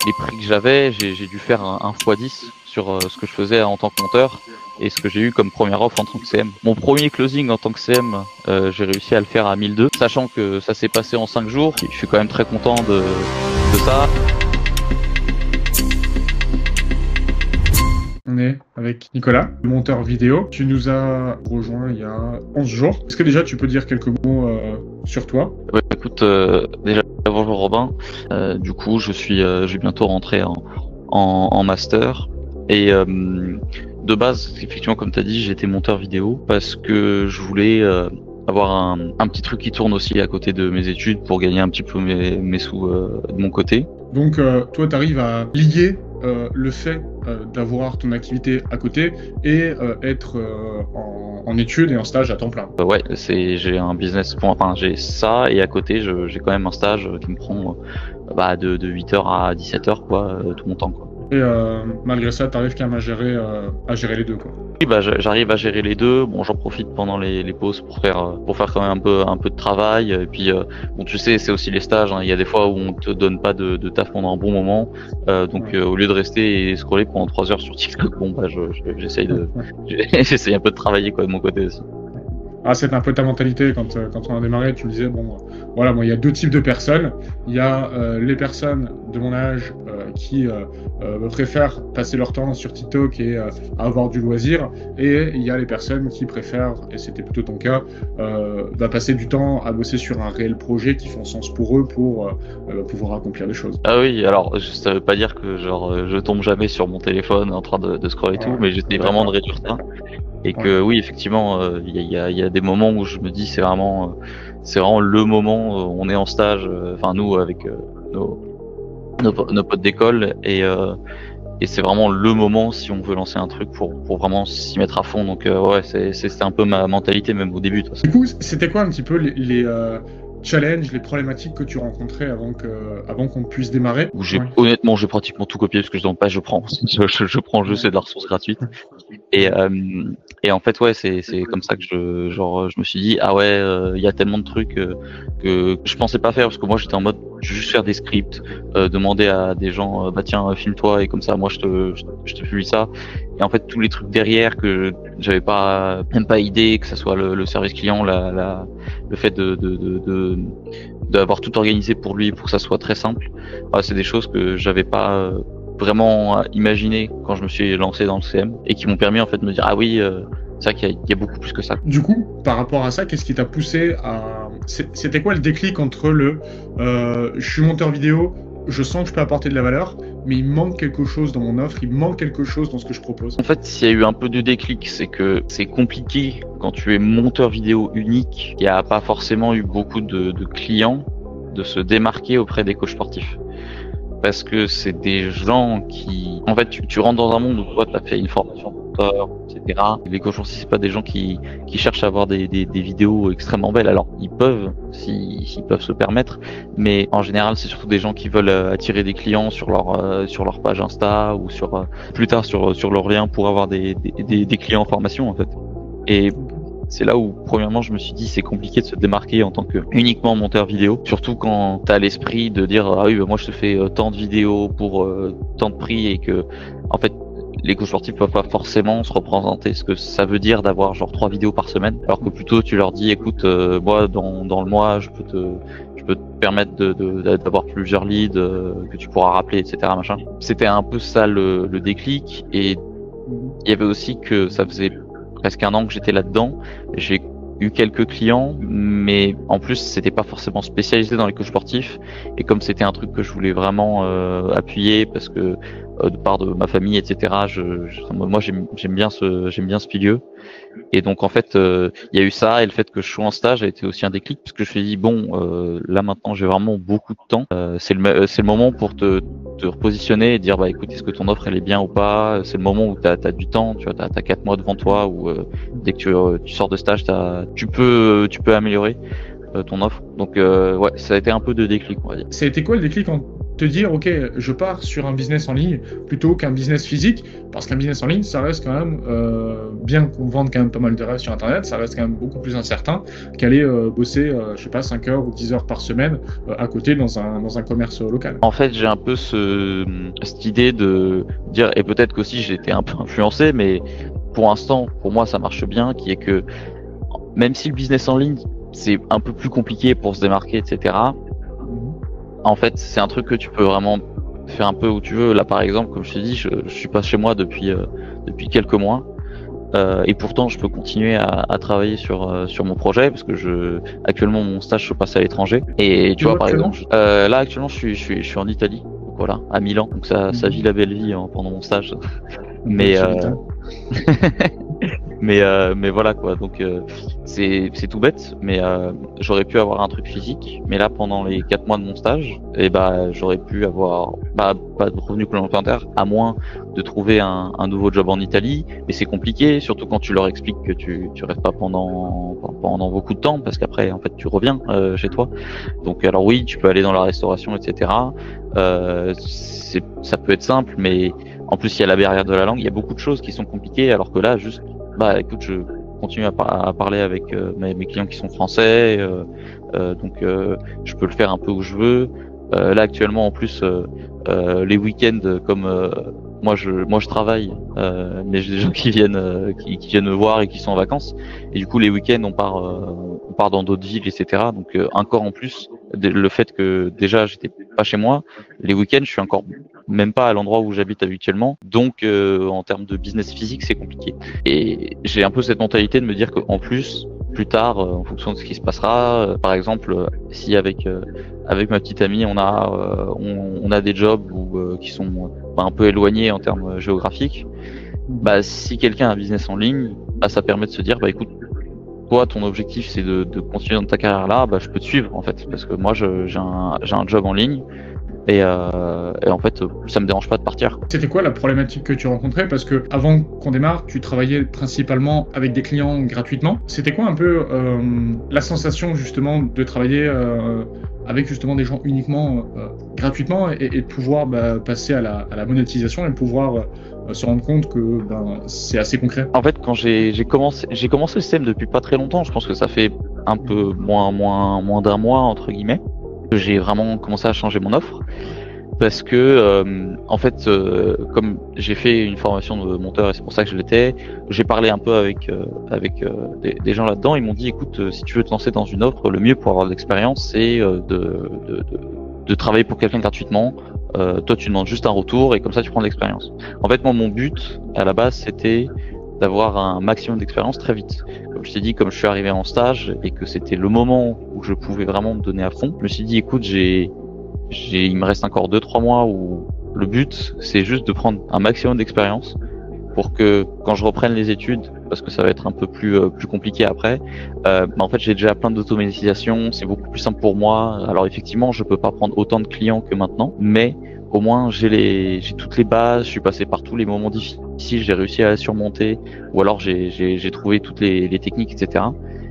les prix que j'avais, j'ai dû faire un x10 sur ce que je faisais en tant que monteur et ce que j'ai eu comme première offre en tant que CM. Mon premier closing en tant que CM, j'ai réussi à le faire à 1002, sachant que ça s'est passé en 5 jours. Je suis quand même très content de ça. On est avec Nicolas, monteur vidéo. Tu nous as rejoint il y a 11 jours. Est-ce que déjà tu peux dire quelques mots sur toi? Ouais, écoute, déjà bonjour Robin. Du coup, je vais bientôt rentrer en master et de base, effectivement, comme tu as dit, j'étais monteur vidéo parce que je voulais avoir un petit truc qui tourne aussi à côté de mes études pour gagner un petit peu mes sous de mon côté. Donc toi, tu arrives à lier le fait d'avoir ton activité à côté et être en études et en stage à temps plein. Ouais, j'ai un business, enfin j'ai ça et à côté j'ai quand même un stage qui me prend de 8h à 17h quoi, tout mon temps quoi. Et malgré ça, tu arrives quand même à gérer les deux quoi. Oui, j'arrive à gérer les deux. Bon, j'en profite pendant les pauses pour faire quand même un peu de travail. Et puis, bon, tu sais, c'est aussi les stages. Hein. Il y a des fois où on te donne pas de taf pendant un bon moment. Au lieu de rester et scroller pendant 3 heures sur TikTok, bon, j'essaye j'essaye un peu de travailler quoi de mon côté aussi. Ah, c'est un peu ta mentalité quand on a démarré, tu me disais, bon, voilà, moi, il y a deux types de personnes. Il y a les personnes de mon âge qui préfèrent passer leur temps sur TikTok et avoir du loisir. Et il y a les personnes qui préfèrent, et c'était plutôt ton cas, passer du temps à bosser sur un réel projet qui font sens pour eux pour pouvoir accomplir des choses. Ah oui, alors ça veut pas dire que je tombe jamais sur mon téléphone en train de scroller et tout, mais j'essaie vraiment de réduire ça. Et que oui, effectivement, il y a des moments où je me dis c'est vraiment le moment. On est en stage, enfin nous avec nos potes d'école et c'est vraiment le moment si on veut lancer un truc pour vraiment s'y mettre à fond. Donc ouais, c'est un peu ma mentalité même au début. Du coup, c'était quoi un petit peu les challenges, les problématiques que tu rencontrais avant qu'on puisse démarrer? Honnêtement, j'ai pratiquement tout copié parce que je demande pas, je prends. Je prends juste de la ressource gratuite. Et en fait, ouais, c'est comme ça que je me suis dit, ah ouais, il y a tellement de trucs que je pensais pas faire parce que moi j'étais en mode juste faire des scripts, demander à des gens, bah tiens, filme-toi et comme ça, moi je te publie ça. Et en fait, tous les trucs derrière que j'avais même pas idée, que ça soit le service client, le fait d'avoir tout organisé pour lui pour que ça soit très simple, c'est des choses que j'avais pas vraiment imaginé quand je me suis lancé dans le CM et qui m'ont permis en fait de me dire ah oui, c'est vrai qu'il y a beaucoup plus que ça. Du coup, par rapport à ça, qu'est-ce qui t'a poussé à... C'était quoi le déclic entre je suis monteur vidéo, je sens que je peux apporter de la valeur, mais il manque quelque chose dans mon offre, il manque quelque chose dans ce que je propose? En fait, s'il y a eu un peu de déclic, c'est que c'est compliqué quand tu es monteur vidéo unique, il n'y a pas forcément eu beaucoup de clients, de se démarquer auprès des coachs sportifs. Parce que c'est des gens qui... En fait, tu rentres dans un monde où toi, tu as fait une formation monteur, etc. Les coachs sportifs, c'est pas des gens qui cherchent à avoir des vidéos extrêmement belles. Alors, ils peuvent, s'ils peuvent se permettre, mais en général, c'est surtout des gens qui veulent attirer des clients sur leur page Insta ou plus tard sur leur lien pour avoir des clients en formation, en fait. Et c'est là où, premièrement, je me suis dit c'est compliqué de se démarquer en tant que uniquement monteur vidéo, surtout quand t'as l'esprit de dire ah oui, moi je te fais tant de vidéos pour tant de prix et que en fait les coachs sportifs peuvent pas forcément se représenter ce que ça veut dire d'avoir genre 3 vidéos par semaine, alors que plutôt tu leur dis écoute, moi dans le mois je peux te permettre d'avoir plusieurs leads que tu pourras rappeler, etc. machin. C'était un peu ça le déclic, et il y avait aussi que ça faisait presque 1 an que j'étais là-dedans. J'ai eu quelques clients, mais en plus c'était pas forcément spécialisé dans les coachs sportifs. Et comme c'était un truc que je voulais vraiment appuyer, parce que de part de ma famille, etc. Moi j'aime bien ce milieu. Et donc en fait, il y a eu ça, et le fait que je sois en stage a été aussi un déclic, parce que je me suis dit bon, là maintenant j'ai vraiment beaucoup de temps. C'est le moment pour te repositionner et dire bah écoute, est-ce que ton offre elle est bien ou pas. C'est le moment où t'as du temps, tu vois, t'as 4 mois devant toi, où dès que tu sors de stage, tu peux améliorer ton offre. Donc ouais, ça a été un peu de déclic, on va dire. Ça a été quoi le déclic te dire, ok, je pars sur un business en ligne plutôt qu'un business physique, parce qu'un business en ligne, ça reste quand même, bien qu'on vende quand même pas mal de rêves sur Internet, ça reste quand même beaucoup plus incertain qu'aller bosser, je sais pas, 5 heures ou 10 heures par semaine à côté dans un commerce local. En fait, j'ai un peu cette idée de dire, et peut-être qu'aussi j'ai été un peu influencé, mais pour l'instant, pour moi, ça marche bien, qui est que même si le business en ligne, c'est un peu plus compliqué pour se démarquer, etc., en fait, c'est un truc que tu peux vraiment faire un peu où tu veux. Là, par exemple, comme je t'ai dit, je suis pas chez moi depuis quelques mois. Et pourtant, je peux continuer à travailler sur mon projet parce que actuellement mon stage se passe à l'étranger. Et tu vois, par exemple, là actuellement, je suis en Italie, donc voilà, à Milan. Donc ça vit la belle vie pendant mon stage. Mais mais voilà quoi. Donc c'est tout bête. Mais j'aurais pu avoir un truc physique. Mais là, pendant les 4 mois de mon stage, et j'aurais pu avoir pas de revenus complémentaires, à moins de trouver un nouveau job en Italie. Mais c'est compliqué, surtout quand tu leur expliques que tu restes pas pendant beaucoup de temps, parce qu'après en fait tu reviens chez toi. Donc alors oui, tu peux aller dans la restauration, etc. Ça peut être simple, mais en plus il y a la barrière de la langue. Il y a beaucoup de choses qui sont compliquées, alors que là juste écoute, je continue à parler avec mes clients qui sont français, donc je peux le faire un peu où je veux. Là actuellement en plus les week-ends, comme moi je travaille, mais j'ai des gens qui viennent me voir et qui sont en vacances, et du coup les week-ends on part dans d'autres villes, etc. Donc encore en plus le fait que déjà j'étais pas chez moi, les week-ends je suis encore même pas à l'endroit où j'habite habituellement, donc en termes de business physique c'est compliqué. Et j'ai un peu cette mentalité de me dire qu'en plus plus tard, en fonction de ce qui se passera, par exemple si avec ma petite amie on a des jobs qui sont un peu éloignés en termes géographiques, si quelqu'un a un business en ligne, ça permet de se dire écoute, toi ton objectif c'est de continuer dans ta carrière là, je peux te suivre en fait, parce que moi j'ai un job en ligne. Et en fait, ça me dérange pas de partir. C'était quoi la problématique que tu rencontrais? Parce que avant qu'on démarre, tu travaillais principalement avec des clients gratuitement. C'était quoi un peu la sensation justement de travailler avec justement des gens uniquement gratuitement et de pouvoir passer à la monétisation et de pouvoir se rendre compte que c'est assez concret? En fait, quand j'ai commencé le système depuis pas très longtemps, je pense que ça fait un peu moins d'un mois entre guillemets, j'ai vraiment commencé à changer mon offre, parce que en fait comme j'ai fait une formation de monteur et c'est pour ça que je l'étais, j'ai parlé un peu avec des gens là-dedans. Ils m'ont dit écoute, si tu veux te lancer dans une offre, le mieux pour avoir de l'expérience c'est de travailler pour quelqu'un gratuitement. Toi tu demandes juste un retour et comme ça tu prends de l'expérience. En fait moi mon but à la base c'était d'avoir un maximum d'expérience très vite. Comme je t'ai dit, comme je suis arrivé en stage et que c'était le moment où je pouvais vraiment me donner à fond, je me suis dit écoute, il me reste encore 2-3 mois où le but c'est juste de prendre un maximum d'expérience pour que quand je reprenne les études, parce que ça va être un peu plus compliqué après, en fait j'ai déjà plein d'automatisation, c'est beaucoup plus simple pour moi. Alors effectivement je peux pas prendre autant de clients que maintenant, mais au moins j'ai toutes les bases, je suis passé par tous les moments difficiles, j'ai réussi à surmonter, ou alors j'ai trouvé toutes les techniques, etc.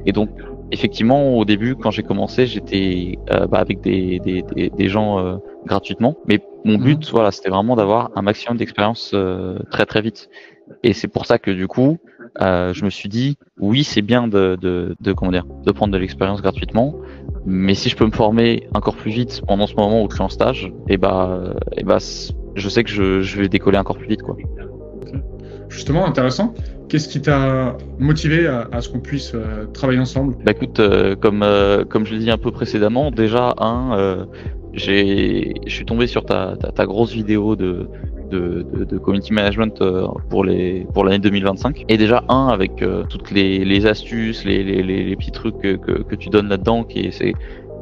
Et donc effectivement au début quand j'ai commencé j'étais avec des gens gratuitement, mais mon but voilà c'était vraiment d'avoir un maximum d'expérience très très vite. Et c'est pour ça que du coup je me suis dit oui c'est bien de prendre de l'expérience gratuitement, mais si je peux me former encore plus vite pendant ce moment où je suis en stage, je sais que je vais décoller encore plus vite quoi. Justement, intéressant. Qu'est-ce qui t'a motivé à ce qu'on puisse travailler ensemble? Écoute, comme je l'ai dit un peu précédemment, déjà je suis tombé sur ta grosse vidéo de community management pour l'année 2025, et déjà avec toutes les astuces, les petits trucs que tu donnes là-dedans, c'est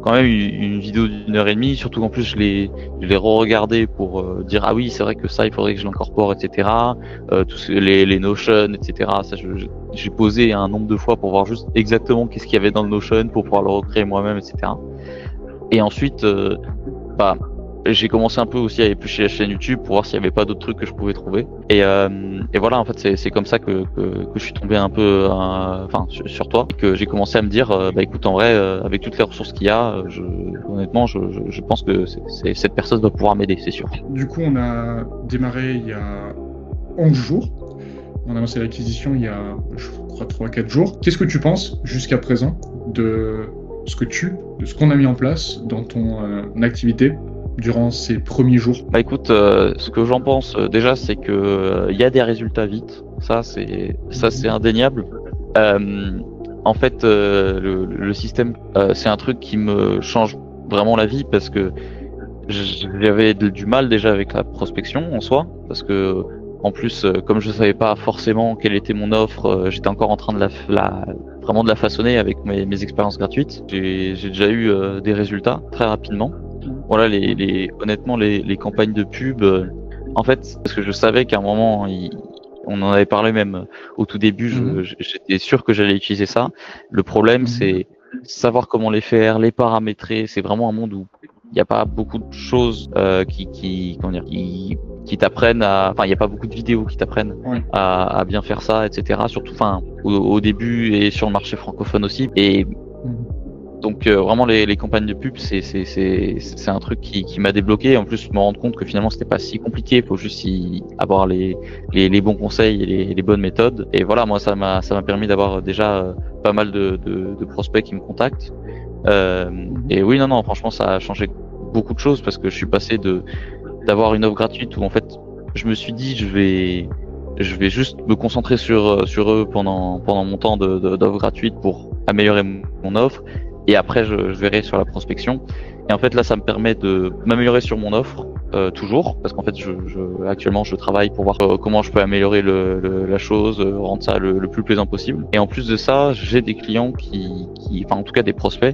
quand même une vidéo d'1h30, surtout qu'en plus je l'ai re-regardé pour dire ah oui c'est vrai que ça il faudrait que je l'incorpore, etc. Tous les Notion, etc. Ça j'ai posé un nombre de fois pour voir juste exactement qu'est-ce qu'il y avait dans le Notion pour pouvoir le recréer moi-même, etc. Et ensuite j'ai commencé un peu aussi à éplucher la chaîne YouTube pour voir s'il y avait pas d'autres trucs que je pouvais trouver. Et voilà, en fait, c'est comme ça que je suis tombé un peu, sur toi, et que j'ai commencé à me dire, bah écoute, en vrai, avec toutes les ressources qu'il y a, honnêtement, je pense que cette personne doit pouvoir m'aider, c'est sûr. Du coup, on a démarré il y a 11 jours. On a lancé l'acquisition il y a, je crois, 3-4 jours. Qu'est-ce que tu penses jusqu'à présent de ce qu'on a mis en place dans ton activité durant ces premiers jours? Bah écoute, ce que j'en pense déjà, c'est que il y a des résultats vite. Ça c'est indéniable. En fait, le système, c'est un truc qui me change vraiment la vie parce que j'avais du mal déjà avec la prospection en soi, parce que en plus, comme je savais pas forcément quelle était mon offre, j'étais encore en train de vraiment de la façonner avec mes expériences gratuites. J'ai déjà eu des résultats très rapidement. Voilà, honnêtement, les campagnes de pub, en fait, parce que je savais qu'à un moment, on en avait parlé même au tout début, j'étais sûr que j'allais utiliser ça. Le problème, c'est savoir comment les faire, les paramétrer. C'est vraiment un monde où il n'y a pas beaucoup de choses qui t'apprennent enfin, il n'y a pas beaucoup de vidéos qui t'apprennent à bien faire ça, etc. Surtout, au début et sur le marché francophone aussi. Et donc vraiment les campagnes de pub, c'est un truc qui m'a débloqué. En plus, je me rends compte que finalement c'était pas si compliqué. Il faut juste avoir les bons conseils et les bonnes méthodes. Et voilà, moi ça m'a permis d'avoir déjà pas mal de prospects qui me contactent. Et oui, non, franchement, ça a changé beaucoup de choses parce que je suis passé d'avoir une offre gratuite où en fait je me suis dit je vais juste me concentrer sur eux pendant mon temps d'offre gratuite pour améliorer mon offre. Et après, je verrai sur la prospection. Et en fait, là, ça me permet de m'améliorer sur mon offre, toujours, parce qu'en fait, actuellement, je travaille pour voir comment je peux améliorer la chose, rendre ça le plus plaisant possible. Et en plus de ça, j'ai des clients enfin, en tout cas, des prospects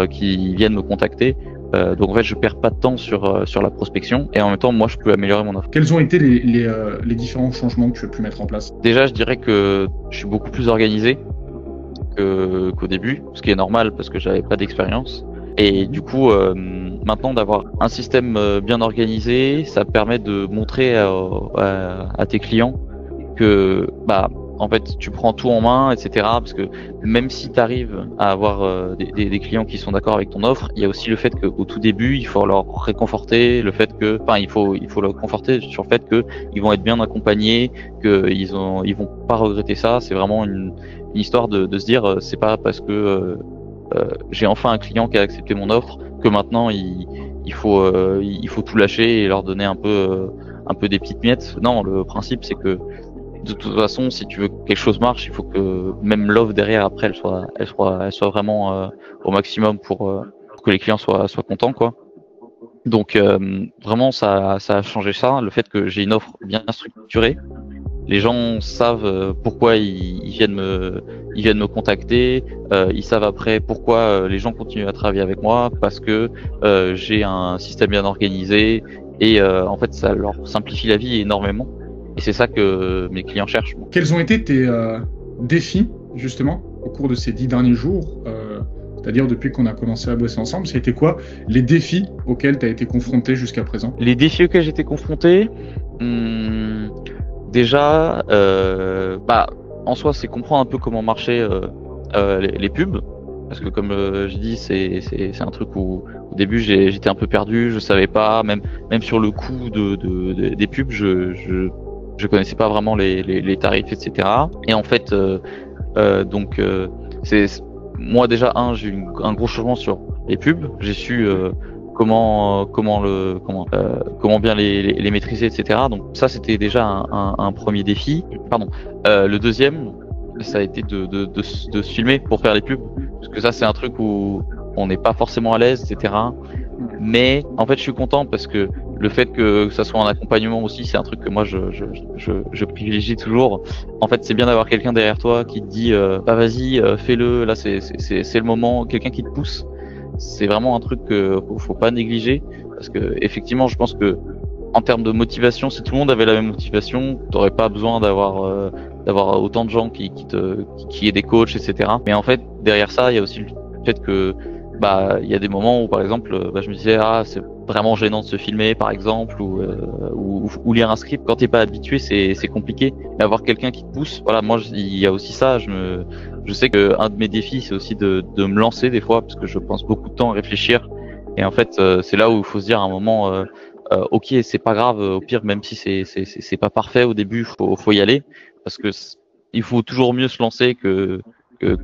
qui viennent me contacter. Donc en fait, je perds pas de temps sur la prospection. Et en même temps, moi, je peux améliorer mon offre. Quels ont été les différents changements que tu as pu mettre en place? Déjà, je dirais que je suis beaucoup plus organisé qu'au début, ce qui est normal parce que j'avais pas d'expérience. Et du coup, maintenant d'avoir un système bien organisé, ça permet de montrer à tes clients que en fait tu prends tout en main, etc. Parce que même si tu arrives à avoir des clients qui sont d'accord avec ton offre, il y a aussi le fait qu'au tout début, il faut leur réconforter le fait que, il faut leur conforter sur le fait que ils vont être bien accompagnés, qu'ils vont pas regretter ça. C'est vraiment une histoire de se dire, c'est pas parce que j'ai enfin un client qui a accepté mon offre que maintenant il faut tout lâcher et leur donner un peu des petites miettes. Non, le principe c'est que de toute façon, si tu veux que quelque chose marche, il faut que même l'offre derrière après elle soit vraiment au maximum pour que les clients soient contents, quoi. Donc vraiment ça a changé ça, le fait que j'ai une offre bien structurée. Les gens savent pourquoi ils viennent me contacter. Ils savent après pourquoi les gens continuent à travailler avec moi, parce que j'ai un système bien organisé et en fait ça leur simplifie la vie énormément. Et c'est ça que mes clients cherchent. Quels ont été tes défis justement au cours de ces 10 derniers jours, c'est-à-dire depuis qu'on a commencé à bosser ensemble? Ça a été quoi les défis auxquels tu as été confronté jusqu'à présent? Les défis auxquels j'ai été confronté, déjà, en soi, c'est comprendre un peu comment marchaient les pubs, parce que comme je dis, c'est un truc où au début j'étais un peu perdu, je savais pas, même sur le coût des pubs, je connaissais pas vraiment les tarifs, etc. Et en fait, moi déjà j'ai eu un gros changement sur les pubs, j'ai su comment bien les maîtriser, etc. Donc ça c'était déjà un premier défi. Le deuxième, ça a été de se filmer pour faire les pubs, parce que ça c'est un truc où on n'est pas forcément à l'aise, etc. Mais en fait je suis content parce que le fait que ça soit un accompagnement aussi, c'est un truc que moi je privilégie toujours. En fait c'est bien d'avoir quelqu'un derrière toi qui te dit vas-y, fais-le, là c'est le moment, quelqu'un qui te pousse. C'est vraiment un truc que faut pas négliger, parce que effectivement je pense que en termes de motivation, si tout le monde avait la même motivation, t'aurais pas besoin d'avoir autant de gens qui aient des coachs, etc. Mais en fait derrière ça il y a aussi le fait que il y a des moments où par exemple je me disais vraiment gênant de se filmer par exemple ou lire un script. Quand t'es pas habitué, c'est compliqué. Et avoir quelqu'un qui te pousse, voilà, moi il y a aussi ça. Je sais que un de mes défis, c'est aussi de me lancer des fois, parce que je pense beaucoup de temps à réfléchir. Et en fait, c'est là où il faut se dire à un moment, ok, c'est pas grave, au pire, même si c'est pas parfait au début, faut y aller, parce que il faut toujours mieux se lancer que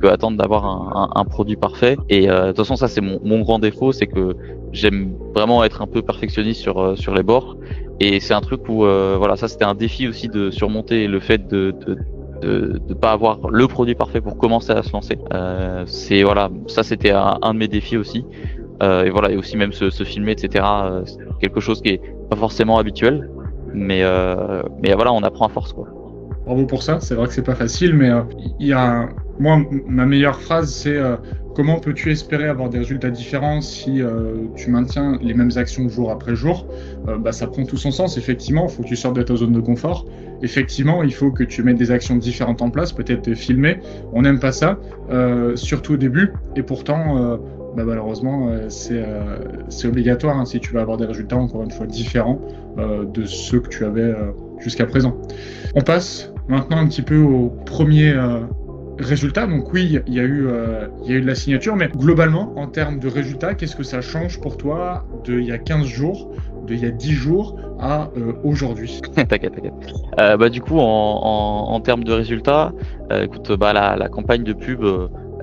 attendre d'avoir un produit parfait. Et de toute façon, ça c'est mon grand défaut, c'est que j'aime vraiment être un peu perfectionniste sur les bords. Et c'est un truc où voilà, ça c'était un défi aussi de surmonter le fait de pas avoir le produit parfait pour commencer à se lancer. C'est voilà, ça c'était un de mes défis aussi. Et voilà, et aussi même se filmer, etc. C'est quelque chose qui est pas forcément habituel, mais voilà, on apprend à force, quoi. Bravo pour ça, c'est vrai que c'est pas facile, mais il y a moi ma meilleure phrase c'est comment peux-tu espérer avoir des résultats différents si tu maintiens les mêmes actions jour après jour. Bah, ça prend tout son sens, effectivement, il faut que tu sortes de ta zone de confort. Effectivement, il faut que tu mettes des actions différentes en place, peut-être te filmer. On n'aime pas ça, surtout au début, et pourtant bah, malheureusement c'est obligatoire hein, si tu veux avoir des résultats encore une fois différents de ceux que tu avais jusqu'à présent. On passe maintenant un petit peu au premier résultat. Donc oui, il y a eu de la signature, mais globalement, en termes de résultats, qu'est-ce que ça change pour toi d'il y a 15 jours, d'il y a 10 jours à aujourd'hui? T'inquiète. Bah du coup, en termes de résultats, écoute, bah la campagne de pub,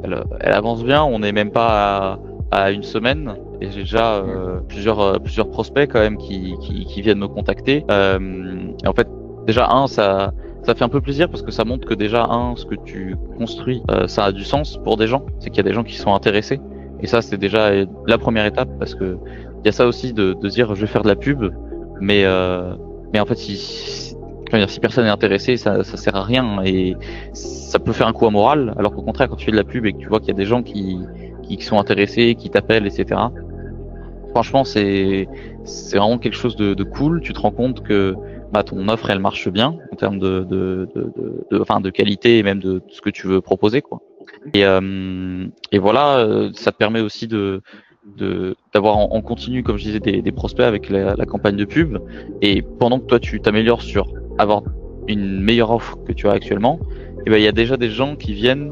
elle avance bien. On n'est même pas à une semaine. Et j'ai déjà plusieurs prospects quand même qui viennent me contacter. Et en fait, déjà ça fait un peu plaisir parce que ça montre que déjà ce que tu construis, ça a du sens pour des gens. C'est qu'il y a des gens qui sont intéressés. Et ça, c'est déjà la première étape, parce que il y a ça aussi de dire je vais faire de la pub, mais en fait si personne n'est intéressé, ça sert à rien, et ça peut faire un coup à moral. Alors qu'au contraire, quand tu fais de la pub et que tu vois qu'il y a des gens qui sont intéressés, qui t'appellent, etc. Franchement, c'est vraiment quelque chose de cool. Tu te rends compte que bah, ton offre, elle marche bien en termes de qualité et même de ce que tu veux proposer, quoi. Et voilà, ça te permet aussi d'avoir en continu, comme je disais, des prospects avec la campagne de pub. Et pendant que toi, tu t'améliores sur avoir une meilleure offre que tu as actuellement, et ben il y a déjà des gens qui viennent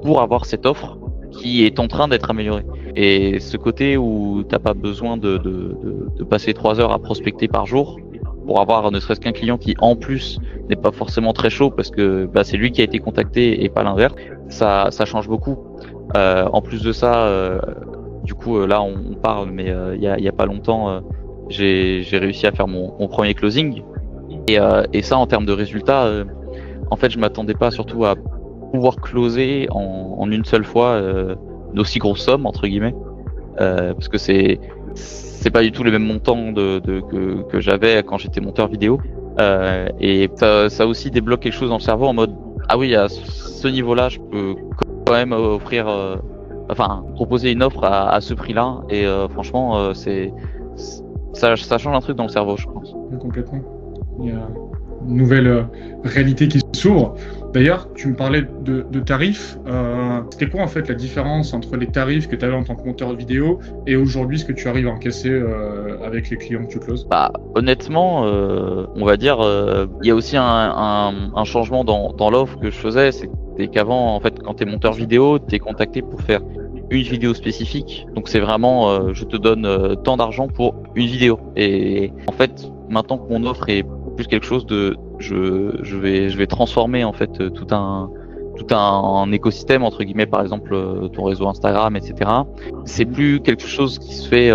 pour avoir cette offre qui est en train d'être améliorée. Et ce côté où t'as pas besoin de passer 3 heures à prospecter par jour pour avoir ne serait-ce qu'un client qui en plus n'est pas forcément très chaud parce que bah, c'est lui qui a été contacté et pas l'inverse, ça change beaucoup. En plus de ça, du coup là on parle, mais il y a pas longtemps j'ai réussi à faire mon premier closing, et ça en termes de résultats, en fait je m'attendais pas surtout à pouvoir closer en une seule fois d'aussi grosses sommes entre guillemets, parce que c'est pas du tout les mêmes montants que j'avais quand j'étais monteur vidéo, et ça aussi débloque quelque chose dans le cerveau en mode ah oui, à ce niveau-là je peux quand même offrir proposer une offre à ce prix-là, et franchement ça change un truc dans le cerveau, je pense. Complètement. Il y a une nouvelle réalité qui s'ouvre. D'ailleurs, tu me parlais de tarifs. C'était quoi en fait la différence entre les tarifs que tu avais en tant que monteur vidéo et aujourd'hui ce que tu arrives à encaisser avec les clients que tu closes? Bah, honnêtement, on va dire, il y a aussi un changement dans l'offre que je faisais. C'était qu'avant, en fait, quand tu es monteur vidéo, tu es contacté pour faire une vidéo spécifique. Donc c'est vraiment, je te donne tant d'argent pour une vidéo. Et en fait, maintenant que mon offre est plus quelque chose de, je vais transformer en fait tout un écosystème entre guillemets, par exemple ton réseau Instagram, etc. C'est plus quelque chose qui se fait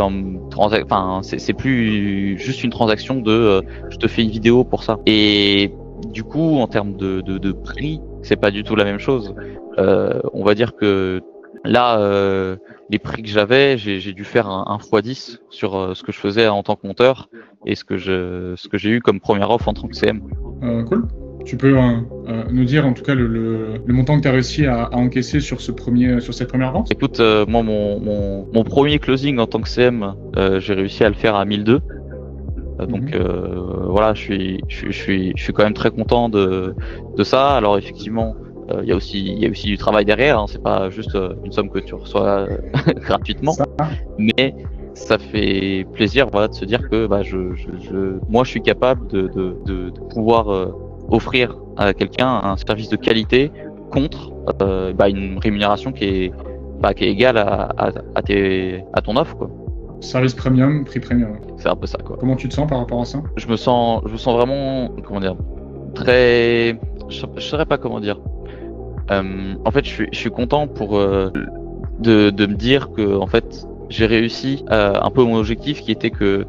c'est plus juste une transaction de je te fais une vidéo pour ça. Et du coup, en termes de prix, c'est pas du tout la même chose. On va dire que là, les prix que j'avais, j'ai dû faire un x10 sur ce que je faisais en tant que monteur et ce que j'ai eu comme première offre en tant que CM. Cool. Tu peux nous dire en tout cas le montant que tu as réussi à encaisser sur cette première vente? Écoute, moi mon premier closing en tant que CM, j'ai réussi à le faire à 1002. Donc voilà, je suis quand même très content de ça. Alors effectivement, il y a aussi du travail derrière, hein. C'est pas juste une somme que tu reçois gratuitement, mais ça fait plaisir, voilà, de se dire que bah, moi, je suis capable de pouvoir offrir à quelqu'un un service de qualité contre une rémunération qui est égale à ton offre, quoi. Service premium, prix premium. C'est un peu ça, quoi. Comment tu te sens par rapport à ça? Je me sens vraiment, comment dire, très, je saurais pas comment dire. En fait, je suis content pour de me dire que en fait j'ai réussi un peu mon objectif, qui était que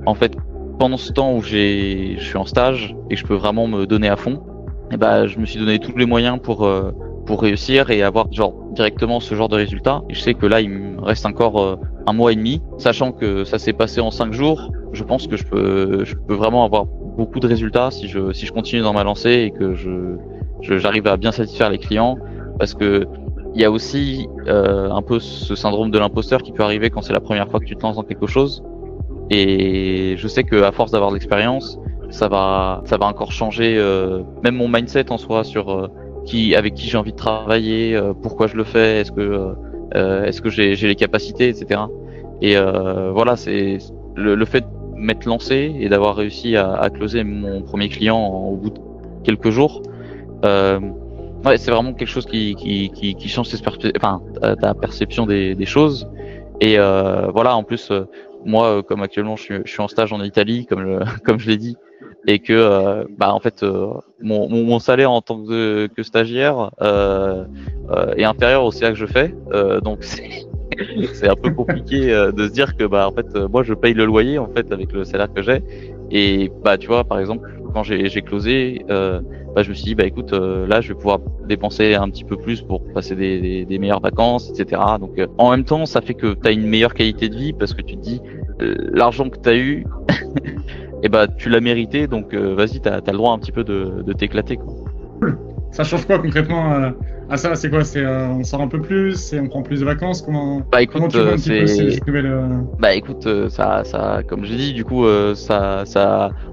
en fait pendant ce temps où je suis en stage et que je peux vraiment me donner à fond, et ben je me suis donné tous les moyens pour réussir et avoir genre directement ce genre de résultat. Et je sais que là il me reste encore un mois et demi, sachant que ça s'est passé en 5 jours. Je pense que je peux vraiment avoir beaucoup de résultats si je continue dans ma lancée et que j'arrive à bien satisfaire les clients, parce que il y a aussi un peu ce syndrome de l'imposteur qui peut arriver quand c'est la première fois que tu te lances dans quelque chose. Et je sais que à force d'avoir de l'expérience, ça va encore changer même mon mindset en soi sur avec qui j'ai envie de travailler, pourquoi je le fais, est-ce que j'ai les capacités, etc. Et voilà, c'est le fait de m'être lancé et d'avoir réussi à closer mon premier client au bout de quelques jours. Ouais, c'est vraiment quelque chose qui change ta perception des choses. Et voilà, en plus, moi, comme actuellement je suis en stage en Italie, comme je l'ai dit, et que en fait mon salaire en tant que stagiaire est inférieur au CA que je fais, donc c'est un peu compliqué de se dire que en fait moi je paye le loyer en fait avec le salaire que j'ai. Et tu vois, par exemple, quand j'ai closé, je me suis dit écoute, là je vais pouvoir dépenser un petit peu plus pour passer des meilleures vacances, etc. Donc en même temps ça fait que tu as une meilleure qualité de vie, parce que tu te dis l'argent que tu as eu et tu l'as mérité, donc vas-y, t'as le droit un petit peu de t'éclater, quoi. Ça change quoi concrètement à ça? C'est quoi? C'est on sort un peu plus, c'est on prend plus de vacances? Comment écoute, tu vois un petit peu cette nouvelle écoute, ça, comme j'ai dit, du coup, ça,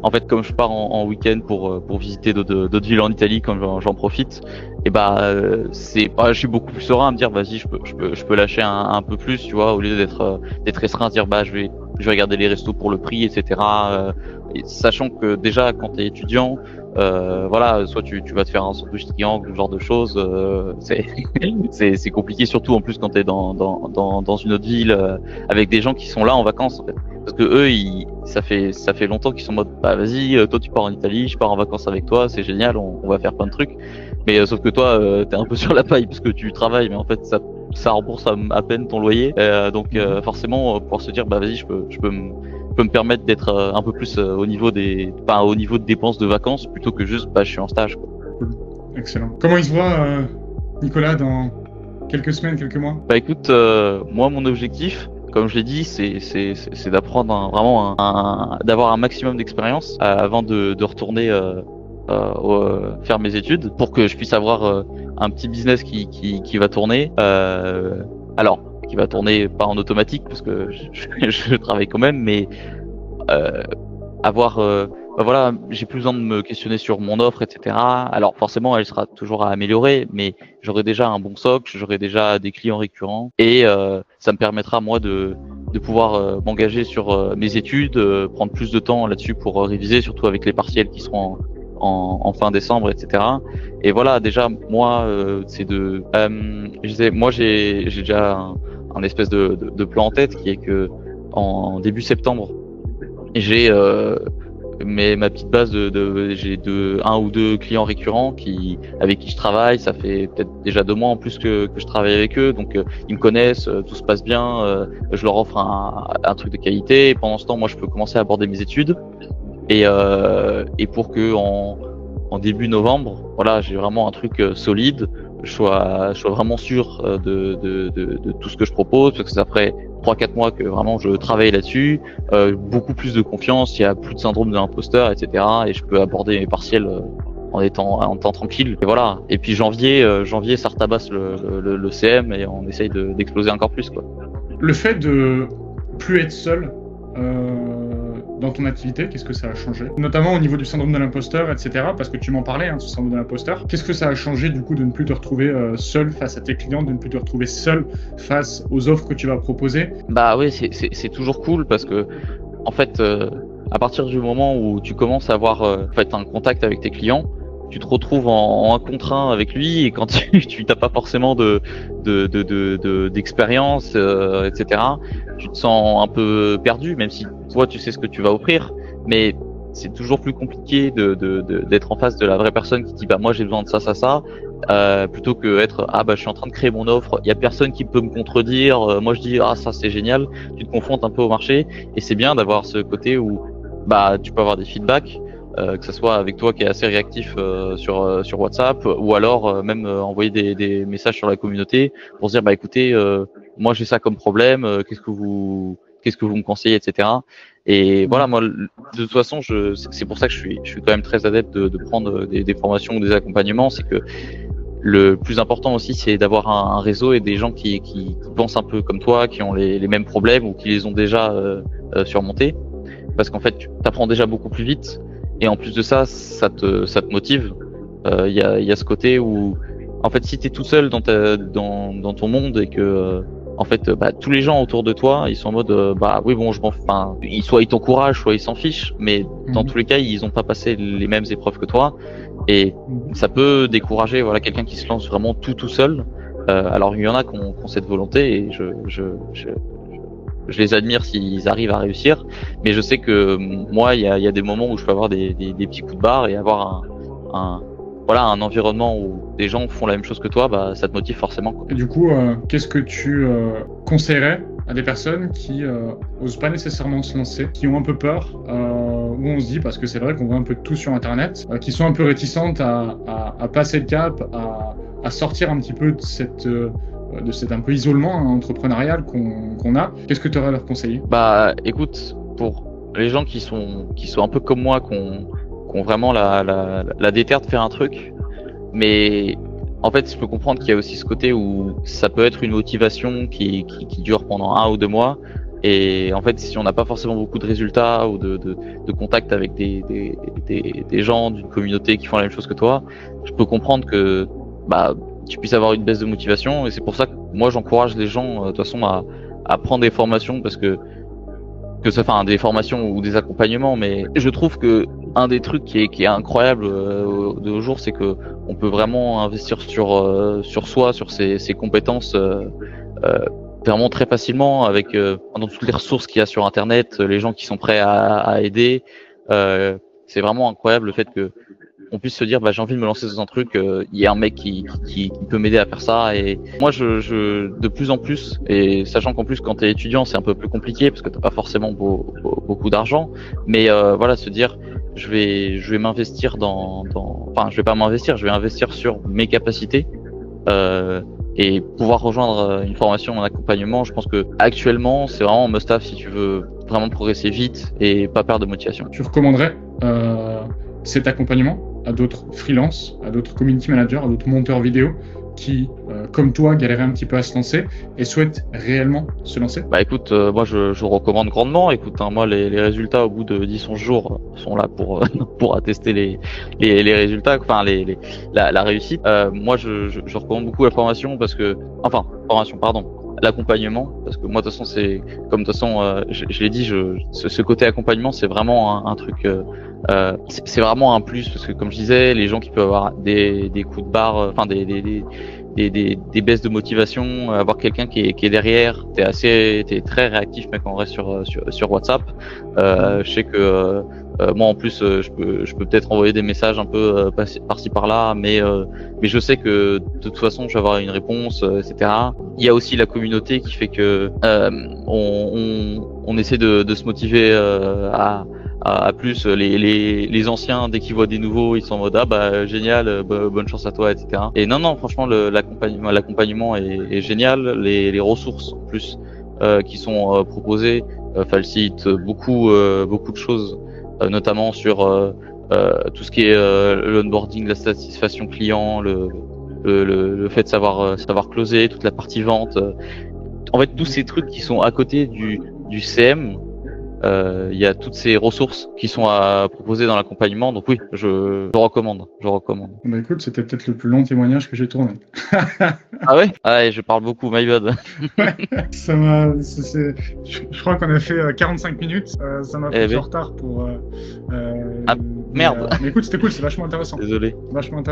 en fait, comme je pars en week-end pour visiter d'autres villes en Italie, quand j'en profite, et je suis beaucoup plus serein à me dire, vas-y, je peux lâcher un peu plus, tu vois, au lieu d'être restreint, à dire, je vais regarder les restos pour le prix, etc. Et sachant que déjà, quand t'es étudiant, voilà, soit tu vas te faire un sandwich triangle, ce genre de choses, c'est compliqué, surtout en plus quand t'es dans une autre ville avec des gens qui sont là en vacances, en fait. Parce que eux, ça fait longtemps qu'ils sont en mode, vas-y, toi tu pars en Italie, je pars en vacances avec toi, c'est génial, on va faire plein de trucs. Mais sauf que toi, t'es un peu sur la paille parce que tu travailles, mais en fait ça rembourse à peine ton loyer. Donc forcément, pour se dire, vas-y, je peux me permettre d'être un peu plus au niveau de dépenses de vacances, plutôt que juste je suis en stage, quoi. Excellent. Comment il se voit Nicolas dans quelques semaines, quelques mois? Écoute, moi mon objectif, comme je l'ai dit, c'est d'apprendre d'avoir un maximum d'expérience avant de retourner faire mes études, pour que je puisse avoir un petit business qui va tourner. Alors, qui va tourner pas en automatique, parce que je travaille quand même, mais avoir voilà, j'ai plus besoin de me questionner sur mon offre, etc. Alors forcément elle sera toujours à améliorer, mais j'aurai déjà un bon socle, j'aurai déjà des clients récurrents, et ça me permettra moi de pouvoir m'engager sur mes études, prendre plus de temps là-dessus pour réviser, surtout avec les partiels qui seront en fin décembre, etc. Et voilà, déjà moi moi j'ai déjà un espèce de plan en tête, qui est que en début septembre j'ai ma petite base j'ai un ou deux clients récurrents avec qui je travaille. Ça fait peut-être déjà 2 mois en plus que je travaille avec eux, donc ils me connaissent, tout se passe bien, je leur offre un truc de qualité, et pendant ce temps moi je peux commencer à aborder mes études, et pour que en début novembre, voilà, j'ai vraiment un truc solide, je sois vraiment sûr de tout ce que je propose, parce que ça ferait 3-4 mois que vraiment je travaille là-dessus, beaucoup plus de confiance, il y a plus de syndrome de l'imposteur, etc. Et je peux aborder mes partiels en temps tranquille. Et voilà. Et puis janvier, ça retabasse le CM, et on essaye d'exploser encore plus, quoi. Le fait de plus être seul, dans ton activité? Qu'est-ce que ça a changé? Notamment au niveau du syndrome de l'imposteur, etc. Parce que tu m'en parlais, hein, ce syndrome de l'imposteur. Qu'est-ce que ça a changé du coup de ne plus te retrouver seul face à tes clients, de ne plus te retrouver seul face aux offres que tu vas proposer? Bah oui, c'est toujours cool parce que en fait, à partir du moment où tu commences à avoir en fait un contact avec tes clients, tu te retrouves en un contre un avec lui, et quand tu t'as pas forcément d'expérience, etc. Tu te sens un peu perdu, même si toi tu sais ce que tu vas offrir, mais c'est toujours plus compliqué d'être en face de la vraie personne qui dit bah moi j'ai besoin de ça, plutôt que être ah bah je suis en train de créer mon offre, il y a personne qui peut me contredire, moi je dis ah ça c'est génial. Tu te confrontes un peu au marché, et c'est bien d'avoir ce côté où bah tu peux avoir des feedbacks, que ce soit avec toi qui est assez réactif sur WhatsApp, ou alors même envoyer des messages sur la communauté pour se dire bah écoutez, moi j'ai ça comme problème, qu'est-ce que vous me conseillez, etc. Et voilà, moi de toute façon c'est pour ça que je suis quand même très adepte de prendre des formations ou des accompagnements. C'est que le plus important aussi, c'est d'avoir un réseau et des gens qui pensent un peu comme toi, qui ont les mêmes problèmes ou qui les ont déjà surmontés, parce qu'en fait tu apprends déjà beaucoup plus vite. Et en plus de ça, ça te motive. Il y a ce côté où, en fait, si t'es tout seul dans ton monde, et que, en fait, bah, tous les gens autour de toi, ils sont en mode, bah oui bon, enfin, soit ils t'encouragent, soit ils s'en fichent, mais dans tous les cas, ils ont pas passé les mêmes épreuves que toi, et ça peut décourager, voilà, quelqu'un qui se lance vraiment tout seul. Alors il y en a qui ont cette volonté, et je les admire s'ils arrivent à réussir, mais je sais que moi, il y a des moments où je peux avoir des petits coups de barre, et avoir un environnement où des gens font la même chose que toi, bah ça te motive forcément, quoi. Et du coup, qu'est-ce que tu conseillerais à des personnes qui osent pas nécessairement se lancer, qui ont un peu peur, où on se dit, parce que c'est vrai qu'on voit un peu de tout sur Internet, qui sont un peu réticentes à passer le cap, à sortir un petit peu de cet un peu isolement entrepreneurial qu'on a. Qu'est-ce que tu aurais à leur conseiller? Bah écoute, pour les gens qui sont un peu comme moi, qui ont vraiment la déterre de faire un truc, mais en fait je peux comprendre qu'il y a aussi ce côté où ça peut être une motivation qui dure pendant 1 ou 2 mois, et en fait si on n'a pas forcément beaucoup de résultats ou de contact avec des gens d'une communauté qui font la même chose que toi, je peux comprendre que bah tu puisses avoir une baisse de motivation. Et c'est pour ça que moi j'encourage les gens de toute façon à prendre des formations, parce que ça, enfin des formations ou des accompagnements, mais je trouve que un des trucs qui est incroyable de nos jours, c'est que on peut vraiment investir sur soi, sur ses compétences, vraiment très facilement, avec dans toutes les ressources qu'il y a sur Internet, les gens qui sont prêts à aider. C'est vraiment incroyable le fait que on puisse se dire bah j'ai envie de me lancer dans un truc, il y a un mec qui peut m'aider à faire ça. Et moi je de plus en plus, et sachant qu'en plus quand t'es étudiant c'est un peu plus compliqué parce que t'as pas forcément beaucoup d'argent, mais voilà, se dire je vais m'investir enfin je vais pas m'investir, je vais investir sur mes capacités, et pouvoir rejoindre une formation en accompagnement. Je pense que actuellement c'est vraiment un must-have si tu veux vraiment progresser vite et pas perdre de motivation. Tu recommanderais cet accompagnement à d'autres freelances, à d'autres community managers, à d'autres monteurs vidéo qui, comme toi, galéraient un petit peu à se lancer et souhaitent réellement se lancer? Bah écoute, moi je recommande grandement. Écoute, hein, moi les résultats au bout de 10-11 jours sont là pour pour attester les résultats, enfin la réussite. Moi je recommande beaucoup la formation, parce que l'accompagnement, parce que moi de toute façon c'est comme de toute façon je l'ai dit, ce côté accompagnement c'est vraiment un truc, c'est vraiment un plus, parce que comme je disais, les gens qui peuvent avoir des coups de barre, enfin des baisses de motivation, avoir quelqu'un qui est derrière, t'es très réactif mec en vrai sur WhatsApp. Je sais que moi en plus je peux peut-être envoyer des messages un peu par-ci par-là, mais je sais que de toute façon je vais avoir une réponse, etc. Il y a aussi la communauté qui fait que on essaie de se motiver à plus. Les anciens, dès qu'ils voient des nouveaux, ils sont en mode ah bah génial, bonne chance à toi, etc. Et non franchement l'accompagnement est génial. Les ressources en plus qui sont proposées facilitent beaucoup de choses, notamment sur tout ce qui est l'onboarding, la satisfaction client, le fait de savoir closer, toute la partie vente. En fait tous ces trucs qui sont à côté du CM, il y a toutes ces ressources qui sont à proposer dans l'accompagnement. Donc oui, je recommande. Bah écoute, c'était peut-être le plus long témoignage que j'ai tourné. Ah ouais? Ah ouais, je parle beaucoup, my bad. Ça m'a, je crois qu'on a fait 45 minutes. Ça m'a pris en retard pour. Ah, merde. Mais écoute, c'était cool, c'est vachement intéressant. Désolé. Vachement intéressant.